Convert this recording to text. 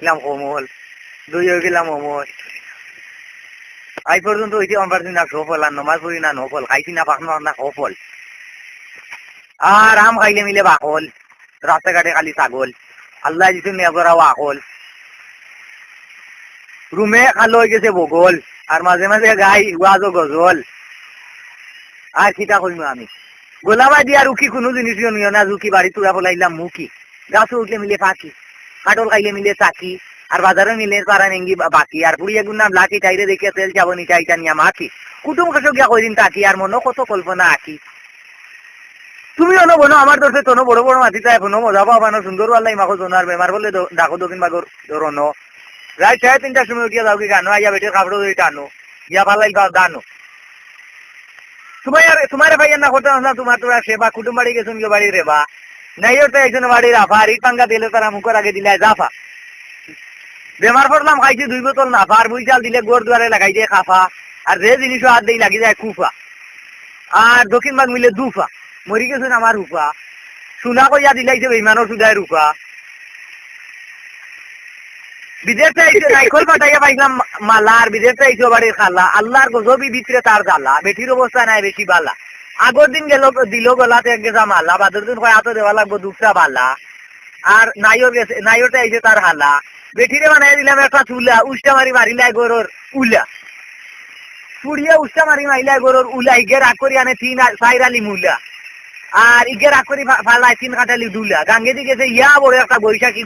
গেলাম কোমল, 2 হয়ে গেলাম অমল। আজ পর্যন্ত হইতে আমার পারছি না সফল, আর নমাজ পড়ি না নফল, খাইছি না পাখনা না সফল। আর আম খাইলে মিলে বাকল, রাস্তাঘাটে খালি ছাগল, আল্লাহ দিছে মেঘরা আকল। রুমে খালো হয়ে গেছে বগল, আর মাঝে মাঝে গাই ওয়াজও গজল। আর কিতা কইম আমি, গোলাবাই দিয়ে আর উকি কোনো জিনিসও নিও না, ঝুঁকি বাড়ি তুরা বলাইলাম মুখি, গাছে উঠলে মিলে ফাঁকি, কাটল খাইলে মিলে চাকি, আর বাজারে মিলে পারা নেঙ্গি বাকি, আর বুড়ি এগুন নাম লাঠি টাইরে দেখে তেল চাবনি চাইটা নিয়া মাখি, কুটুম কাছে গিয়া কয়দিন তাকি, আর মনে কত কল্পনা আঁকি। তুমি অন বনো আমার দোষে তোনো বড় বড় মাতি চাই এখনো মজা পাবানো, সুন্দর আল্লাহ মাখো জোনার বেমার বলে ডাকো দক্ষিণ বাগর রন রাত 3:30টার সময় উঠিয়া যাও কি গানো, আইয়া বেটের কাপড় ধরে টানো, ইয়া পালাই দানো। তোমার ভাইয়ের না করতে না, তোমার তোরা সেবা কুটুম বাড়ি গেছেন গিয়ে বাড়ি রেবা নাই, ওটা একজন বাড়ির আফা, আর পাঙ্গা দিলে তারা মুখের আগে দিলে জাফা। বেমার পড়লাম, খাইছি 2 বোতল নাফা, আর বুই চাল দিলে গোড় দুয়ারে লাগাই দিয়ে খাফা, আর যে জিনিসও হাত দিয়ে লাগি যায় কুফা, আর দক্ষিণ বাগ মিলে দুফা, মরি গেছেন আমার রূপা, সুনা কইয়া দিলাইছে বেইমানোর সুদায় রূপা। বিদেশ চাইছে নাইকল পাঠাইয়া পাইলাম মালা, আর বিদেশ চাইছে বাড়ির খালা, আল্লাহর গজবি ভিতরে তার জ্বালা, বেটির অবস্থা নাই বেশি বালা। আগর দিন গেল দিল গলাতে এক গেছা মালা, বাদর দিন কয় হাতে দেওয়া লাগবো 2টা বালা, আর নাইও গেছে, নাইওটা আইছে তার হালা, বেটিরে বানাই দিলাম একটা চুলা, উষ্টা মারি মারিলাই গরুর উলা, পুড়িয়ে উষ্টা মারি মারিলাই গরুর উলা, ইগে রাগ করি আনে 3-4 আলি মুলা, আর ইগে রাগ করি ফালাই 3 কাটালি দুলা, গাঙ্গে দি গেছে ইয়া বড় একটা বৈশাখী